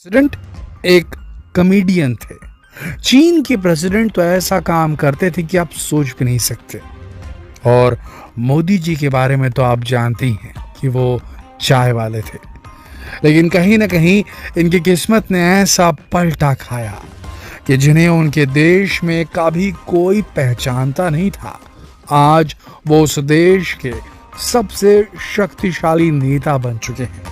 President एक comedian थे। चीन के प्रेसिडेंट तो ऐसा काम करते थे कि आप सोच भी नहीं सकते। और मोदी जी के बारे में तो आप जानते ही हैं कि वो चाय वाले थे। लेकिन कहीं ना कहीं इनकी किस्मत ने ऐसा पलटा खाया कि जिन्हें उनके देश में कभी कोई पहचानता नहीं था, आज वो उस देश के सबसे शक्तिशाली नेता बन चुके हैं।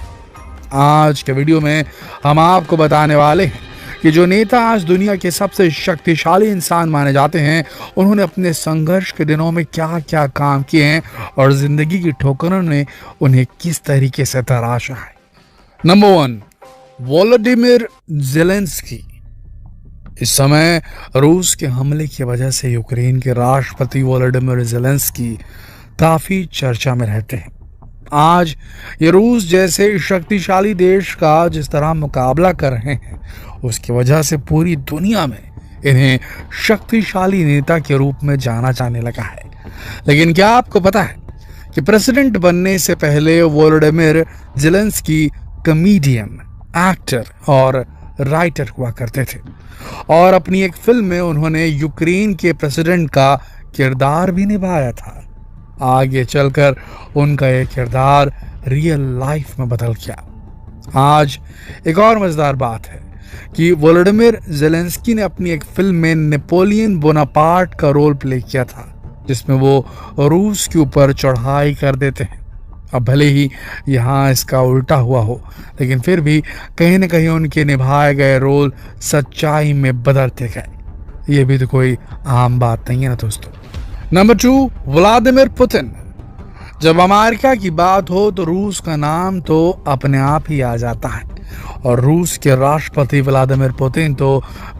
आज के वीडियो में हम आपको बताने वाले हैं कि जो नेता आज दुनिया के सबसे शक्तिशाली इंसान माने जाते हैं, उन्होंने अपने संघर्ष के दिनों में क्या क्या काम किए हैं और जिंदगी की ठोकरों ने उन्हें किस तरीके से तराशा है। Number 1, Volodymyr Zelensky. इस समय रूस के हमले की वजह से यूक्रेन के राष्ट्रपति वोलोडिमिर ज़ेलेंस्की काफी चर्चा में रहते हैं। आज ये रूस जैसे शक्तिशाली देश का जिस तरह मुकाबला कर रहे हैं, उसकी वजह से पूरी दुनिया में इन्हें शक्तिशाली नेता के रूप में जाना जाने लगा है। लेकिन क्या आपको पता है कि प्रेसिडेंट बनने से पहले वोलोडिमिर ज़ेलेंस्की कॉमेडियन, एक्टर और राइटर हुआ करते थे और अपनी एक फिल्म में उन्होंने यूक्रेन के प्रेसिडेंट का किरदार भी निभाया था। आगे चलकर उनका यह किरदार रियल लाइफ में बदल गया। आज एक और मजेदार बात है कि वोलोडिमिर ज़ेलेंस्की ने अपनी एक फिल्म में नेपोलियन बोनापार्ट का रोल प्ले किया था, जिसमें वो रूस के ऊपर चढ़ाई कर देते हैं। अब भले ही यहाँ इसका उल्टा हुआ हो, लेकिन फिर भी कहीं ना कहीं उनके निभाए गए रोल सच्चाई में बदलते गए। ये भी तो कोई आम बात नहीं है ना दोस्तों। Number 2, Vladimir Putin. जब अमेरिका की बात हो तो रूस का नाम तो अपने आप ही आ जाता है और रूस के राष्ट्रपति व्लादिमीर पुतिन तो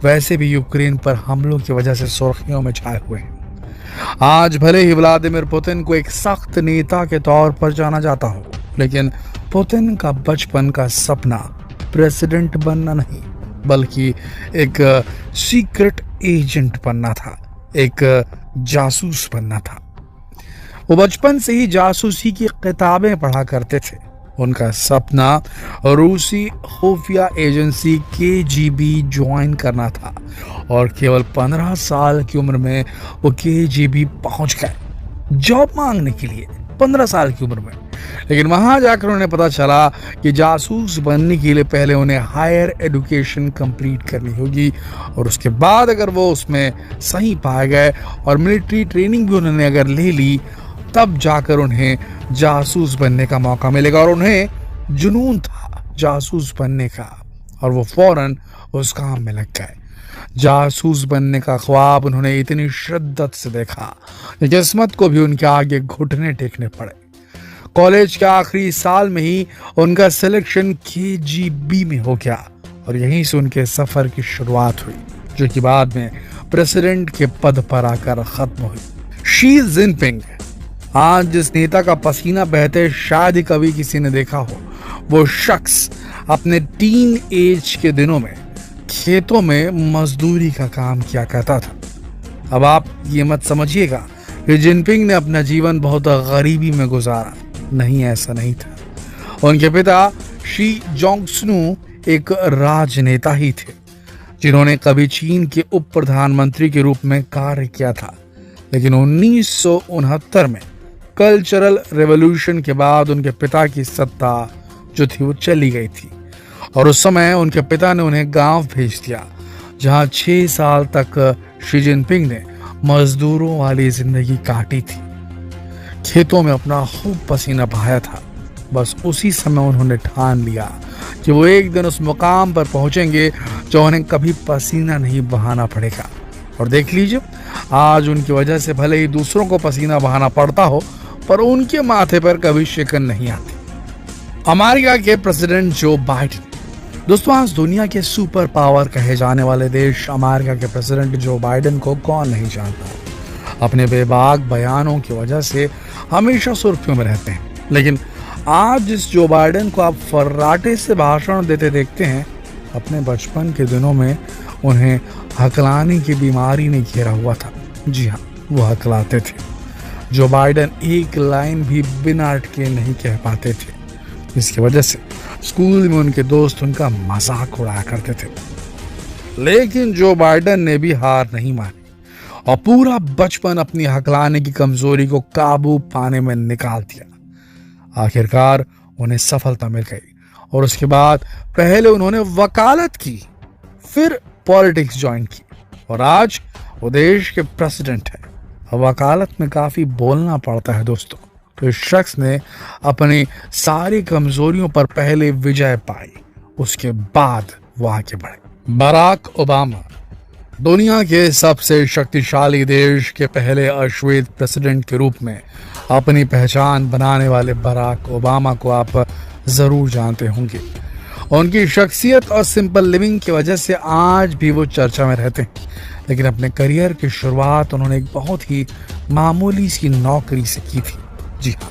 वैसे भी यूक्रेन पर हमलों की वजह से सुर्खियों में छाए हुए हैं। आज भले ही व्लादिमीर पुतिन को एक सख्त नेता के तौर पर जाना जाता हो, लेकिन पुतिन का बचपन का सपना प्रेसिडेंट बनना नहीं, बल्कि एक सीक्रेट एजेंट बनना था, एक जासूस बनना था। वो बचपन से ही जासूसी की किताबें पढ़ा करते थे। उनका सपना रूसी खुफिया एजेंसी KGB ज्वाइन करना था और केवल 15 साल की उम्र में वो KGB पहुंच गए जॉब मांगने के लिए, 15 साल की उम्र में। लेकिन वहां जाकर उन्हें पता चला कि जासूस बनने के लिए पहले उन्हें हायर एजुकेशन कंप्लीट करनी होगी और उसके बाद अगर वो उसमें सही पाए गए और मिलिट्री ट्रेनिंग भी उन्होंने अगर ले ली, तब जाकर उन्हें जासूस बनने का मौका मिलेगा। और उन्हें जुनून था जासूस बनने का और वो फौरन उस काम में लग गए। जासूस बनने का ख्वाब उन्होंने इतनी शिद्दत से देखा कि किस्मत को भी उनके आगे घुटने टेकने पड़े। कॉलेज के आखिरी साल में ही उनका सिलेक्शन KGB में हो गया और यहीं से उनके सफर की शुरुआत हुई, जो कि बाद में प्रेसिडेंट के पद पर आकर खत्म हुई। Xi Jinping. आज जिस नेता का पसीना बहते शायद ही कभी किसी ने देखा हो, वो शख्स अपने टीन एज के दिनों में खेतों में मजदूरी का काम किया करता था। अब आप ये मत समझिएगा कि जिनपिंग ने अपना जीवन बहुत गरीबी में गुजारा, नहीं, ऐसा नहीं था। उनके पिता शी जोंगसनू एक राजनेता ही थे, जिन्होंने कभी चीन के उप प्रधानमंत्री के रूप में कार्य किया था। लेकिन 1969 में कल्चरल रेवोल्यूशन के बाद उनके पिता की सत्ता जो थी वो चली गई थी और उस समय उनके पिता ने उन्हें गांव भेज दिया, जहां 6 साल तक शी जिनपिंग ने मजदूरों वाली जिंदगी काटी थी, खेतों में अपना खूब पसीना बहाया था। बस उसी समय उन्होंने ठान लिया कि वो एक दिन उस मुकाम पर पहुंचेंगे जो उन्हें कभी पसीना नहीं बहाना पड़ेगा। और देख लीजिए, आज उनकी वजह से भले ही दूसरों को पसीना बहाना पड़ता हो, पर उनके माथे पर कभी शिकन नहीं आती। अमेरिका के प्रेसिडेंट जो बाइडेन। दोस्तों, आज दुनिया के सुपर पावर कहे जाने वाले देश अमेरिका के प्रेसिडेंट जो बाइडेन को कौन नहीं जानता। अपने बेबाक बयानों की वजह से हमेशा सुर्खियों में रहते हैं। लेकिन आज जिस जो बाइडेन को आप फर्राटे से भाषण देते देखते हैं, अपने बचपन के दिनों में उन्हें हकलाने की बीमारी ने घेरा हुआ था। जी हाँ, वो हकलाते थे। जो बाइडेन एक लाइन भी बिना अटके नहीं कह पाते थे, इसकी वजह से स्कूल में उनके दोस्त उनका मजाक उड़ाया करते थे। लेकिन जो बाइडेन ने भी हार नहीं मानी और पूरा बचपन अपनी हकलाने की कमजोरी को काबू पाने में निकाल दिया। आखिरकार उन्हें सफलता मिल गई और उसके बाद पहले उन्होंने वकालत की, फिर पॉलिटिक्स ज्वाइन की और आज वो देश के प्रेसिडेंट है। वकालत में काफी बोलना पड़ता है दोस्तों, तो इस शख्स ने अपनी सारी कमजोरियों पर पहले विजय पाई, उसके बाद वो आगे बढ़े। बराक ओबामा दुनिया के सबसे शक्तिशाली देश के पहले अश्वेत प्रेसिडेंट के रूप में अपनी पहचान बनाने वाले बराक ओबामा को आप जरूर जानते होंगे। उनकी शख्सियत और सिंपल लिविंग की वजह से आज भी वो चर्चा में रहते हैं। लेकिन अपने करियर की शुरुआत उन्होंने एक बहुत ही मामूली सी नौकरी से की थी। जी हाँ,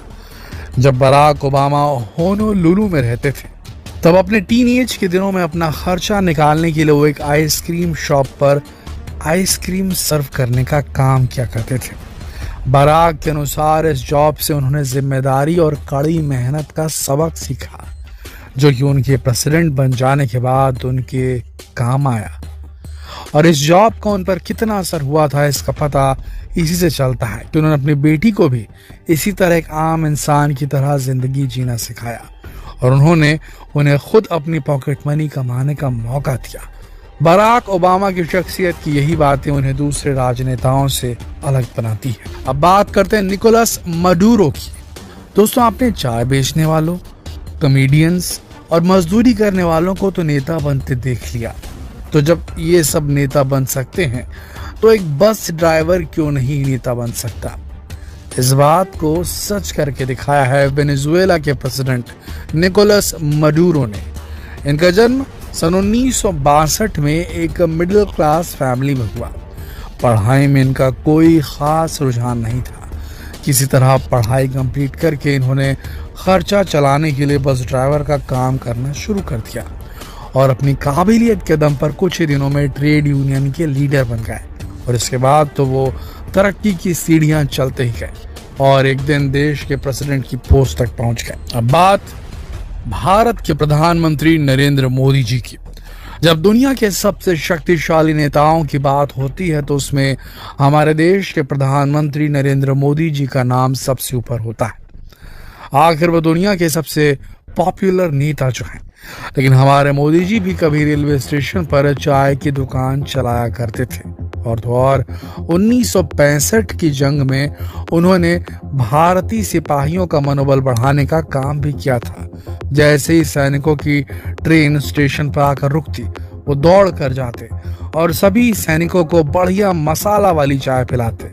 जब बराक ओबामा होनोलुलु में रहते थे तब अपने टीनएज के दिनों में अपना खर्चा निकालने के लिए वो एक आइसक्रीम शॉप पर आइसक्रीम सर्व करने का काम किया करते थे। बराक के अनुसार इस जॉब से उन्होंने जिम्मेदारी और कड़ी मेहनत का सबक सीखा, जो कि उनके प्रेसिडेंट बन जाने के बाद उनके काम आया। और इस जॉब का उन पर कितना असर हुआ था इसका पता इसी से चलता है कि उन्होंने अपनी बेटी को भी इसी तरह एक आम इंसान की तरह जिंदगी जीना सिखाया और उन्होंने उन्हें खुद अपनी पॉकेट मनी कमाने का मौका दिया। बराक ओबामा की शख्सियत की यही बातें उन्हें दूसरे राजनेताओं से अलग बनाती है। अब बात करते हैं निकोलस मडूरो की। दोस्तों, आपने चाय बेचने वालों, कॉमेडियंस और मजदूरी करने वालों को तो नेता बनते देख लिया, तो जब ये सब नेता बन सकते हैं तो एक बस ड्राइवर क्यों नहीं नेता बन सकता? इस बात को सच करके दिखाया है वेनेजुएला के प्रेसिडेंट निकोलस मडूरो ने। इनका जन्म सन 1962 में एक मिडिल क्लास फैमिली में हुआ। पढ़ाई में इनका कोई खास रुझान नहीं था। किसी तरह पढ़ाई कंप्लीट करके इन्होंने खर्चा चलाने के लिए बस ड्राइवर का काम करना शुरू कर दिया और अपनी काबिलियत के दम पर कुछ ही दिनों में ट्रेड यूनियन के लीडर बन गए और इसके बाद तो वो तरक्की की सीढ़ियां चलते ही गए और एक दिन देश के प्रेसिडेंट की पोस्ट तक पहुंच गए। अब बात भारत के प्रधानमंत्री नरेंद्र मोदी जी की। जब दुनिया के सबसे शक्तिशाली नेताओं की बात होती है तो उसमें हमारे देश के प्रधानमंत्री नरेंद्र मोदी जी का नाम सबसे ऊपर होता है। आखिर वो दुनिया के सबसे पॉपुलर नेता जो हैं। लेकिन हमारे मोदी जी भी कभी रेलवे स्टेशन पर चाय की दुकान चलाया करते थे और तो और 1965 की जंग में उन्होंने भारतीय सिपाहियों का मनोबल बढ़ाने का काम भी किया था। जैसे ही सैनिकों की ट्रेन स्टेशन पर आकर रुकती, वो दौड़ कर जाते और सभी सैनिकों को बढ़िया मसाला वाली चाय पिलाते।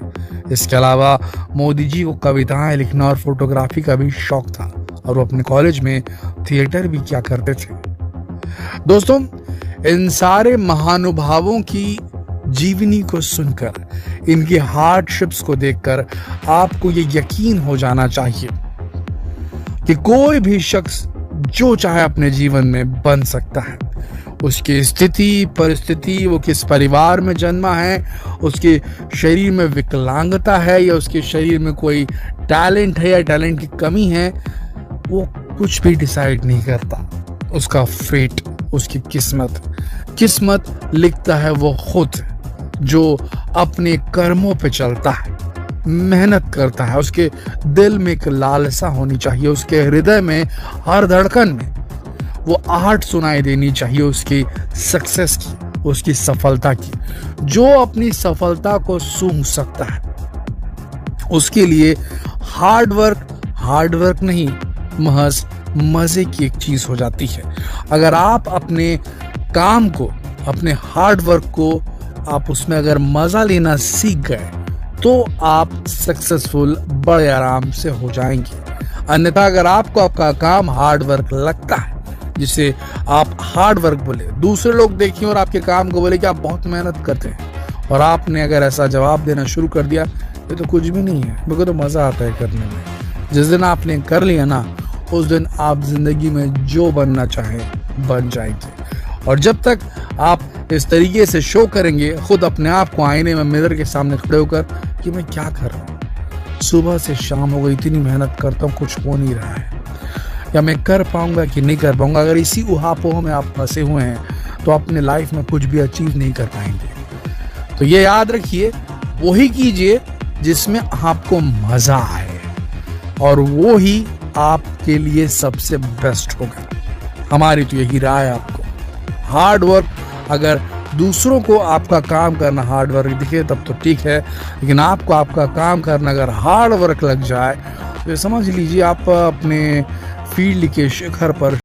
इसके अलावा मोदी जी को कविताएं लिखना और फोटोग्राफी का भी शौक था और वो अपने कॉलेज में थिएटर भी किया करते थे। दोस्तों, इन सारे महानुभावों की जीवनी को सुनकर, इनकी हार्डशिप्स को देखकर आपको ये यकीन हो जाना चाहिए कि कोई भी शख्स जो चाहे अपने जीवन में बन सकता है। उसकी स्थिति, परिस्थिति, वो किस परिवार में जन्मा है, उसके शरीर में विकलांगता है या उसके शरीर में कोई टैलेंट है या टैलेंट की कमी है, वो कुछ भी डिसाइड नहीं करता। उसका फेट, उसकी किस्मत लिखता है वो खुद, जो अपने कर्मों पे चलता है, मेहनत करता है। उसके दिल में एक लालसा होनी चाहिए, उसके हृदय में, हर धड़कन में वो आहट सुनाई देनी चाहिए उसकी सक्सेस की, उसकी सफलता की। जो अपनी सफलता को सूंघ सकता है उसके लिए हार्ड वर्क नहीं, महज मजे की एक चीज हो जाती है। अगर आप अपने काम को, अपने हार्ड वर्क को, आप उसमें अगर मजा लेना सीख गए तो आप सक्सेसफुल बड़े आराम से हो जाएंगे। अन्यथा अगर आपको आपका काम हार्ड वर्क लगता है, जिसे आप हार्ड वर्क बोले, दूसरे लोग देखें और आपके काम को बोले कि आप बहुत मेहनत करते हैं, और आपने अगर ऐसा जवाब देना शुरू कर दिया, ये तो कुछ भी नहीं है, मुझे तो मजा आता है करने में। जिस दिन आपने कर लिया ना, उस दिन आप जिंदगी में जो बनना चाहें बन जाएंगे। और जब तक आप इस तरीके से शो करेंगे खुद अपने आप को आईने में, मिरर के सामने खड़े होकर कि मैं क्या कर रहा हूँ, सुबह से शाम हो गई, इतनी मेहनत करता हूँ, कुछ हो नहीं रहा है, या मैं कर पाऊंगा कि नहीं कर पाऊंगा, अगर इसी उहापोह में आप फंसे हुए हैं तो अपने लाइफ में कुछ भी अचीव नहीं कर पाएंगे। तो ये याद रखिए, वही कीजिए जिसमें आपको मजा आए, और वो ही आपके लिए सबसे बेस्ट होगा। हमारी तो यही राय है आपको। हार्ड वर्क, अगर दूसरों को आपका काम करना हार्ड वर्क दिखे तब तो ठीक है, लेकिन आपको आपका काम करना अगर हार्ड वर्क लग जाए तो समझ लीजिए आप अपने फील्ड के शिखर पर